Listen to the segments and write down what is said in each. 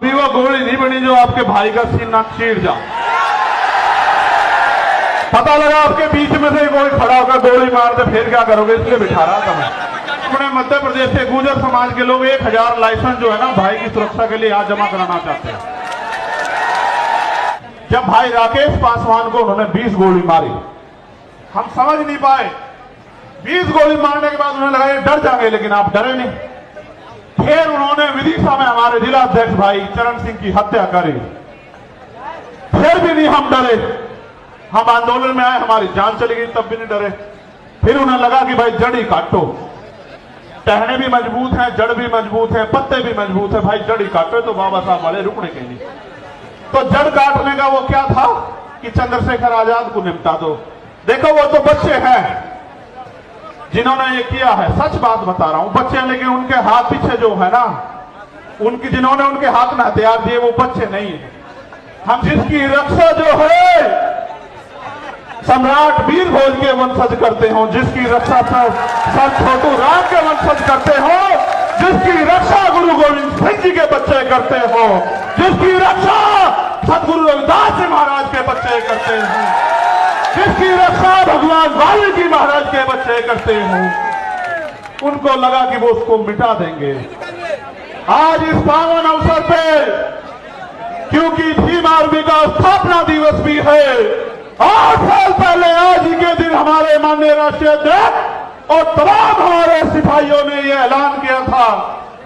भी वो गोली नहीं बनी जो आपके भाई का सीना चीर जा। पता लगा आपके बीच में से कोई खड़ा होकर गोली मार दे, फिर क्या करोगे? इसलिए बिठा रहा था मैं। अपने मध्य प्रदेश से गुर्जर समाज के लोग 1000 लाइसेंस जो है ना भाई की सुरक्षा के लिए आज जमा कराना चाहते हैं। जब भाई राकेश पासवान को उन्होंने 20 गोली मारी, हम समझ नहीं पाए। 20 गोली मारने के बाद उन्हें लगा ये डर जाएंगे, लेकिन आप डरे नहीं। फिर उन्होंने विदिशा में हमारे जिला अध्यक्ष भाई चरण सिंह की हत्या करी, फिर भी नहीं हम डरे। हम आंदोलन में आए, हमारी जान चली गई, तब भी नहीं डरे। फिर उन्हें लगा कि भाई जड़ ही काटो, टहने भी मजबूत हैं, जड़ भी मजबूत है, पत्ते भी मजबूत है, भाई जड़ ही काटो। तो बाबा साहब वाले रुकने के लिए तो जड़ काटने का वो क्या था कि चंद्रशेखर आजाद को निपटा दो। देखो वो तो बच्चे हैं जिन्होंने ये किया है, सच बात बता रहा हूं, बच्चे हैं, लेकिन उनके हाथ पीछे जो है ना, उनकी जिन्होंने उनके हाथ में हथियार दिए वो बच्चे नहीं है। हम जिसकी रक्षा जो है सम्राट वीर भोज के वंशज करते हो, जिसकी रक्षा सर छोटू राम के वंशज करते हो, जिसकी रक्षा गुरु गोविंद सिंह जी के बच्चे करते हो, जिसकी रक्षा सतगुरु रविदास जी महाराज के बच्चे करते हैं, जिसकी रक्षा भगवान वाल्मीकि महाराज के बच्चे करते हैं, उनको लगा कि वो उसको मिटा देंगे। आज इस पावन अवसर पे, क्योंकि भीम आर्मी का स्थापना दिवस भी है, 8 साल पहले आज ही के दिन हमारे माननीय राष्ट्रीय अध्यक्ष और तमाम हमारे सिपाहियों ने यह ऐलान किया था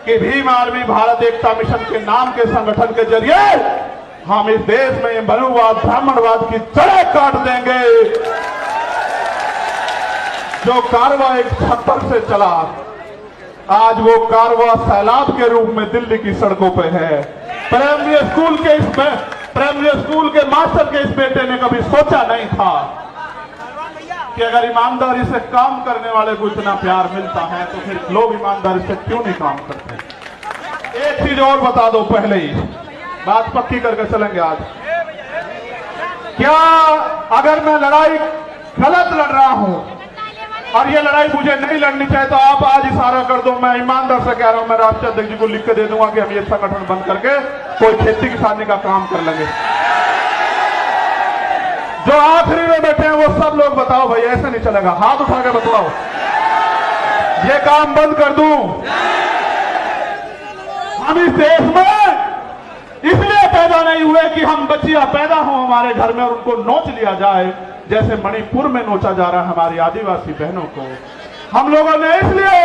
कि भीम आर्मी भारत एकता मिशन के नाम के संगठन के जरिए हम इस देश में मनुवाद ब्राह्मणवाद की जड़ें काट देंगे। जो कारवा 176 से चला, आज वो कारवा सैलाब के रूप में दिल्ली की सड़कों पे है। प्राइमरी स्कूल के मास्टर के इस बेटे ने कभी सोचा नहीं था कि अगर ईमानदारी से काम करने वाले को इतना प्यार मिलता है तो फिर लोग ईमानदारी से क्यों नहीं काम करते। एक चीज और बता दो, पहले ही बात पक्की करके चलेंगे आज। क्या अगर मैं लड़ाई गलत लड़ रहा हूं और ये लड़ाई मुझे नहीं लड़नी चाहिए तो आप आज इशारा कर दो, मैं ईमानदार से कह रहा हूं, मैं राष्ट्रीय अध्यक्ष जी को लिख के दे दूंगा कि हम ये संगठन बंद करके कोई खेती किसानी का काम कर लेंगे। जो आखिरी में बैठे हैं वो सब लोग बताओ भाई, ऐसे नहीं चलेगा, हाथ उठा के बतलाओ, ये काम बंद कर दूं। हम इस देश में इसलिए पैदा नहीं हुए कि हम बच्चियां पैदा हो हमारे घर में और उनको नोच लिया जाए, जैसे मणिपुर में नोचा जा रहा है हमारी आदिवासी बहनों को। हम लोगों ने इसलिए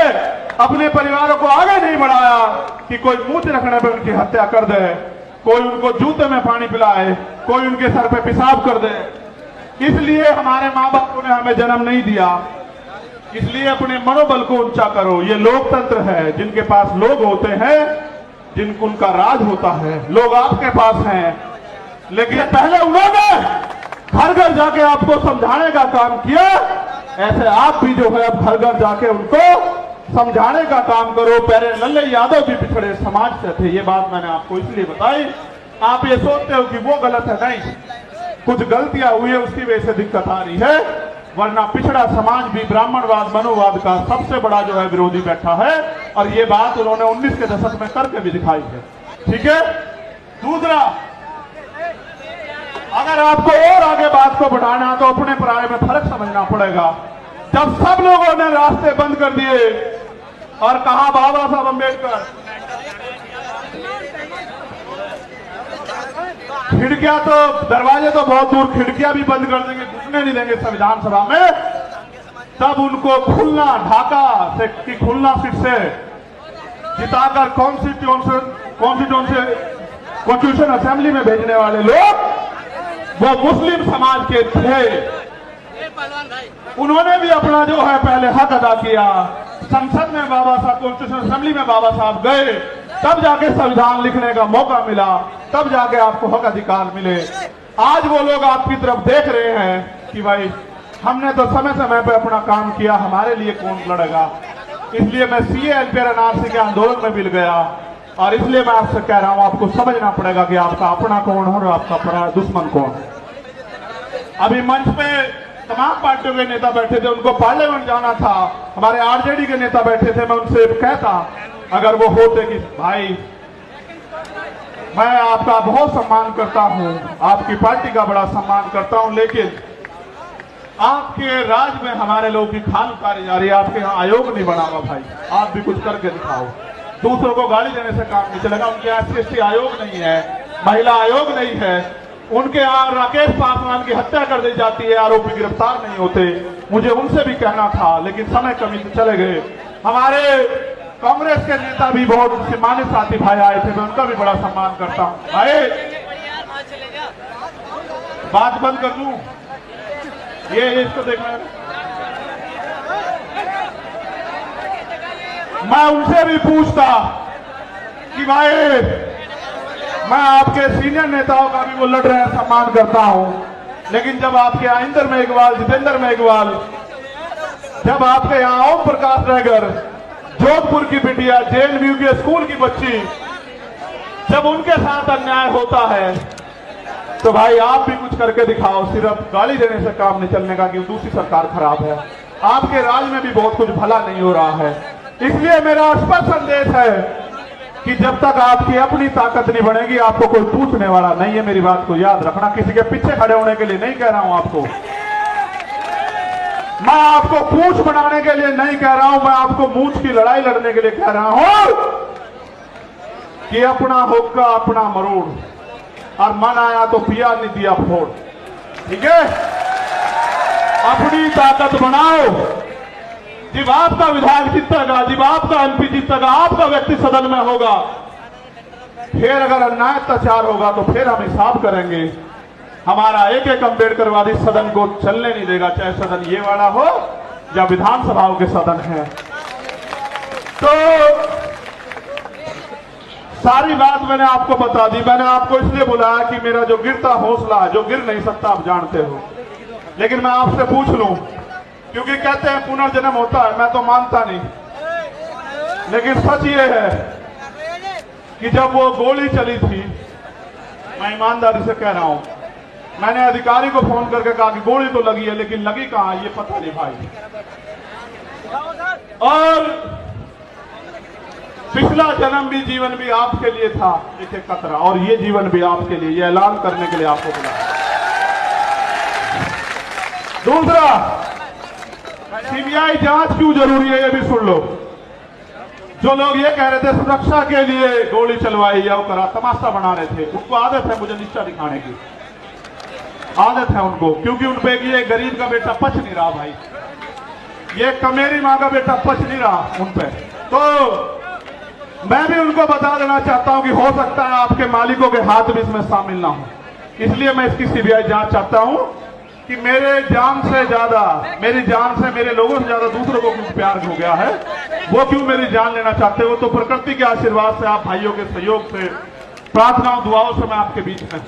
अपने परिवारों को आगे नहीं बढ़ाया कि कोई मूंछ रखने पर उनकी हत्या कर दे, कोई उनको जूते में पानी पिलाए, कोई उनके सर पे पेशाब कर दे। इसलिए हमारे माँ बापों ने हमें जन्म नहीं दिया। इसलिए अपने मनोबल को ऊंचा करो। ये लोकतंत्र है, जिनके पास लोग होते हैं, जिनको उनका राज होता है, लोग आपके पास हैं। लेकिन पहले उन्होंने घर घर जाके आपको समझाने का काम किया, ऐसे आप भी जो है अब घर घर जाके उनको समझाने का काम करो। पहले लल्ले यादव भी पिछड़े समाज से थे, ये बात मैंने आपको इसलिए बताई। आप ये सोचते हो कि वो गलत है, नहीं, कुछ गलतियां हुई है उसकी वजह से दिक्कत आ रही है, वरना पिछड़ा समाज भी ब्राह्मणवाद मनुवाद का सबसे बड़ा जो है विरोधी बैठा है। और ये बात उन्होंने 19 के दशक में करके भी दिखाई है। ठीक है। दूसरा, अगर आपको और आगे बात को बढ़ाना तो अपने पराये में फर्क समझना पड़ेगा। जब सब लोगों ने रास्ते बंद कर दिए और कहा बाबा साहब अम्बेडकर, खिड़कियां तो, दरवाजे तो बहुत दूर, खिड़कियां भी बंद कर देंगे, घुसने नहीं देंगे संविधान सभा में, तब उनको खुलना ढाका से की खुलना सीट से जिताकर कॉन्स्टिट्यूशन असेंबली में भेजने वाले लोग वो मुस्लिम समाज के थे। उन्होंने भी अपना जो है पहले हक अदा किया। संसद में बाबा साहब, कॉन्स्टिट्यूशन असेंबली में बाबा साहब गए, तब जाके संविधान लिखने का मौका मिला, तब जाके आपको हक अधिकार मिले। आज वो लोग आपकी तरफ देख रहे हैं कि भाई हमने तो समय समय पे अपना काम किया, हमारे लिए कौन लड़ेगा। इसलिए मैं सीए एलपीआर एनआरसी के आंदोलन में मिल गया और इसलिए मैं आपसे कह रहा हूं, आपको समझना पड़ेगा कि आपका अपना कौन है और आपका पराया दुश्मन कौन है। अभी मंच पे तमाम पार्टियों के नेता बैठे थे, उनको पार्लियामेंट जाना था, हमारे आरजेडी के नेता बैठे थे। मैं उनसे कहता, अगर वो होते कि भाई मैं आपका बहुत सम्मान करता हूं, आपकी पार्टी का बड़ा सम्मान करता हूं, लेकिन आपके राज में हमारे लोगों की खाल उतारी जा रही है। आपके यहाँ आयोग नहीं बना हुआ भाई, आप भी कुछ करके दिखाओ। दूसरों को गाली देने से काम नहीं चलेगा। उनके यहाँ SC आयोग नहीं है, महिला आयोग नहीं है। उनके यहाँ राकेश पासवान की हत्या कर दी जाती है, आरोपी गिरफ्तार नहीं होते। मुझे उनसे भी कहना था, लेकिन समय कमी से चले गए। हमारे कांग्रेस के नेता भी बहुत सम्मानित साथी भाई आए थे, मैं उनका भी बड़ा सम्मान करता हूं। भाई बात बंद कर दूं, ये इसको देखना। मैं उनसे भी पूछता कि भाई, मैं आपके सीनियर नेताओं का भी वो लड़ रहे हैं, सम्मान करता हूं, लेकिन जब आपके यहाँ इंदर मेघवाल, जितेंद्र मेघवाल, जब आपके यहाँ ओम प्रकाश नगर, जोधपुर की बिटिया, JNU के स्कूल की बच्ची, जब उनके साथ अन्याय होता है तो भाई आप भी कुछ करके दिखाओ। सिर्फ गाली देने से काम नहीं चलने का कि दूसरी सरकार खराब है। आपके राज में भी बहुत कुछ भला नहीं हो रहा है। इसलिए मेरा स्पष्ट संदेश है कि जब तक आपकी अपनी ताकत नहीं बढ़ेगी, आपको कोई पूछने वाला नहीं है। मेरी बात को याद रखना, किसी के पीछे खड़े होने के लिए नहीं कह रहा हूं आपको। मैं आपको पूंछ बनाने के लिए नहीं कह रहा हूं, मैं आपको मूंछ की लड़ाई लड़ने के लिए कह रहा हूं कि अपना होगा अपना मरोड़, और मन आया तो पिया नहीं दिया फोड़। ठीक है, अपनी ताकत बनाओ। जब आपका विधायक जीतेगा, जब आपका MP जीतेगा, आपका व्यक्ति सदन में होगा, फिर अगर अन्याय अत्याचार होगा तो फिर हम हिसाब करेंगे। हमारा एक अम्बेडकरवादी सदन को चलने नहीं देगा, चाहे सदन ये वाला हो या विधानसभाओं के सदन है। तो सारी बात मैंने आपको बता दी। मैंने आपको इसलिए बुलाया कि मेरा जो गिरता हौसला है, जो गिर नहीं सकता आप जानते हो, लेकिन मैं आपसे पूछ लूं, क्योंकि कहते हैं पुनर्जन्म होता है, मैं तो मानता नहीं, लेकिन सच ये है कि जब वो गोली चली थी, मैं ईमानदारी से कह रहा हूं, मैंने अधिकारी को फोन करके कहा कि गोली तो लगी है, लेकिन लगी कहां ये पता नहीं भाई। और पिछला जन्म भी जीवन भी आपके लिए था एक एक कतरा, और ये जीवन भी आपके लिए, ये ऐलान करने के लिए आपको बुलाया। दूसरा, CBI जांच क्यों जरूरी है, ये भी सुन लो। जो लोग ये कह रहे थे सुरक्षा के लिए गोली चलवाई या करा, तमाशा बना रहे थे, उनको आदत है मुझे निष्ठा दिखाने की, आदत है उनको, क्योंकि उन पे ये गरीब का बेटा पच नहीं रहा भाई, ये कमेरी माँ का बेटा पच नहीं रहा उन पे। तो मैं भी उनको बता देना चाहता हूं कि हो सकता है आपके मालिकों के हाथ भी इसमें शामिल ना हो, इसलिए मैं इसकी CBI जांच चाहता हूं कि मेरे जान से ज्यादा, मेरी जान से, मेरे लोगों से ज्यादा दूसरों को क्यों प्यार हो गया है, वो क्यों मेरी जान लेना चाहते हो। तो प्रकृति के आशीर्वाद से, आप भाइयों के सहयोग से, प्रार्थनाओं दुआओं से मैं आपके बीच में,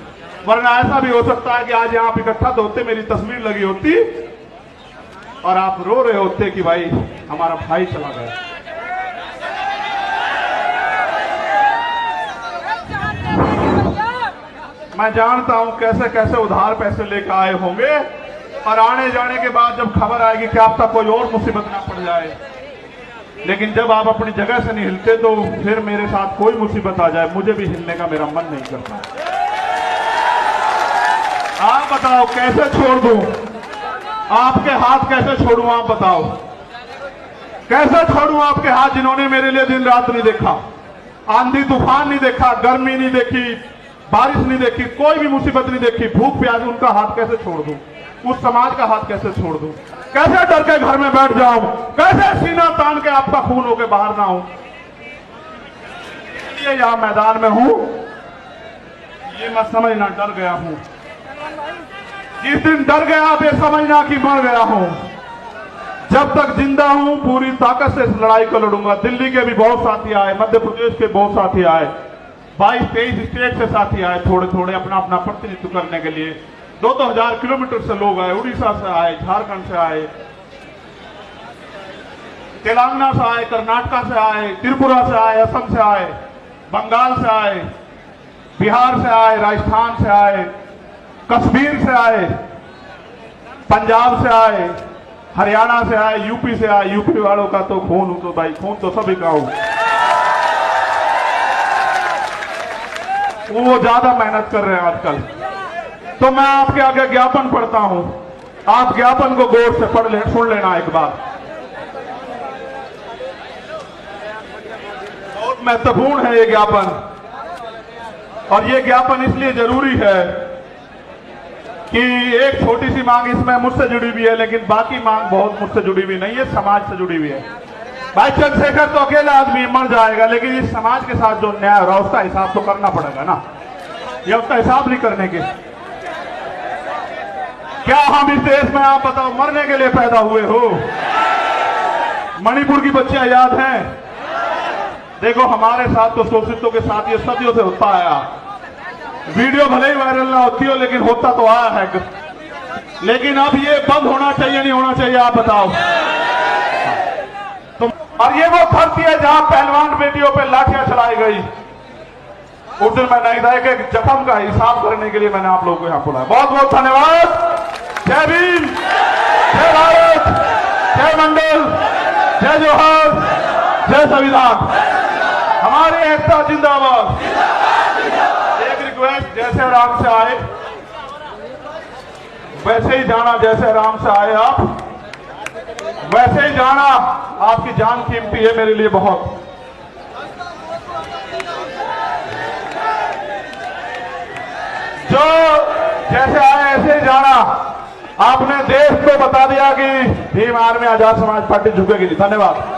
वरना ऐसा भी हो सकता है कि आज यहाँ इकट्ठा तो होते, मेरी तस्वीर लगी होती और आप रो रहे होते कि भाई हमारा भाई चला गया। मैं जानता हूं कैसे कैसे उधार पैसे लेकर आए होंगे, और आने जाने के बाद जब खबर आएगी कि आप तक कोई और मुसीबत ना पड़ जाए, लेकिन जब आप अपनी जगह से नहीं हिलते तो फिर मेरे साथ कोई मुसीबत आ जाए, मुझे भी हिलने का मेरा मन नहीं करता। आप बताओ कैसे छोड़ दूं, आपके हाथ कैसे छोड़ूं, आप बताओ कैसे छोड़ूं आपके हाथ, जिन्होंने मेरे लिए दिन रात नहीं देखा, आंधी तूफान नहीं देखा, गर्मी नहीं देखी, बारिश नहीं देखी, कोई भी मुसीबत नहीं देखी, भूख प्यास, उनका हाथ कैसे छोड़ दूं, उस समाज का हाथ कैसे छोड़ दूं, कैसे डर के घर में बैठ जाऊं, कैसे सीना तान के आपका खून होके बाहर ना हूं। इसलिए यहां मैदान में हूं, ये मैं समझना डर गया हूं। जिस दिन डर गया आप ये समझना कि मर गया हूं। जब तक जिंदा हूं पूरी ताकत से इस लड़ाई को लड़ूंगा। दिल्ली के भी बहुत साथी आए, मध्य प्रदेश के बहुत साथी आए, 22-23 स्टेट से साथी आए, थोड़े थोड़े अपना अपना प्रतिनिधित्व करने के लिए। 2-2 हजार किलोमीटर से लोग आए, उड़ीसा से आए, झारखंड से आए, तेलंगाना से आए, कर्नाटक से आए, त्रिपुरा से आए, असम से आए, बंगाल से आए, बिहार से आए, राजस्थान से आए, कश्मीर से आए, पंजाब से आए, हरियाणा से आए, यूपी से आए। यूपी वालों का तो खून हूं तो भाई, खून तो सभी का हूं। वो ज्यादा मेहनत कर रहे हैं आजकल। तो मैं आपके आगे ज्ञापन पढ़ता हूं, आप ज्ञापन को गौर से पढ़ ले, सुन लेना एक बार। बहुत महत्वपूर्ण है ये ज्ञापन, और ये ज्ञापन इसलिए जरूरी है कि एक छोटी सी मांग इसमें मुझसे जुड़ी हुई है, लेकिन बाकी मांग बहुत मुझसे जुड़ी हुई नहीं है, समाज से जुड़ी हुई है। भाई चंद्रशेखर तो अकेला आदमी मर जाएगा, लेकिन इस समाज के साथ जो न्याय हो रहा है उसका हिसाब तो करना पड़ेगा ना। ये उसका हिसाब नहीं करने के, क्या हम इस देश में, आप बताओ, मरने के लिए पैदा हुए हो? मणिपुर की बच्चियां याद हैं? देखो हमारे साथ तो शोषितों के साथ ये सदियों से होता आया। वीडियो भले ही वायरल ना होती हो, लेकिन होता तो आया है। लेकिन अब ये बंद होना चाहिए, नहीं होना चाहिए, आप बताओ। तो और ये वो धरती है जहां पहलवान बेटियों पे लाठियां चलाई गई। उस दिन मैं नहीं था, एक जख्म का हिसाब करने के लिए मैंने आप लोगों को यहां बुलाया। बहुत बहुत धन्यवाद। जय भीम, जय भारत, जय मंडल, जय जोहर, जय संविधान। हमारी एकता जिंदाबाद। एक रिक्वेस्ट, जैसे आराम से आए वैसे ही जाना, जैसे आराम से आए आप वैसे ही जाना। आपकी जान कीमती है मेरे लिए बहुत। जो जैसे आए ऐसे ही जाना। आपने देश को बता दिया कि भीम आर्मी आजाद समाज पार्टी झुकेगी नहीं। धन्यवाद।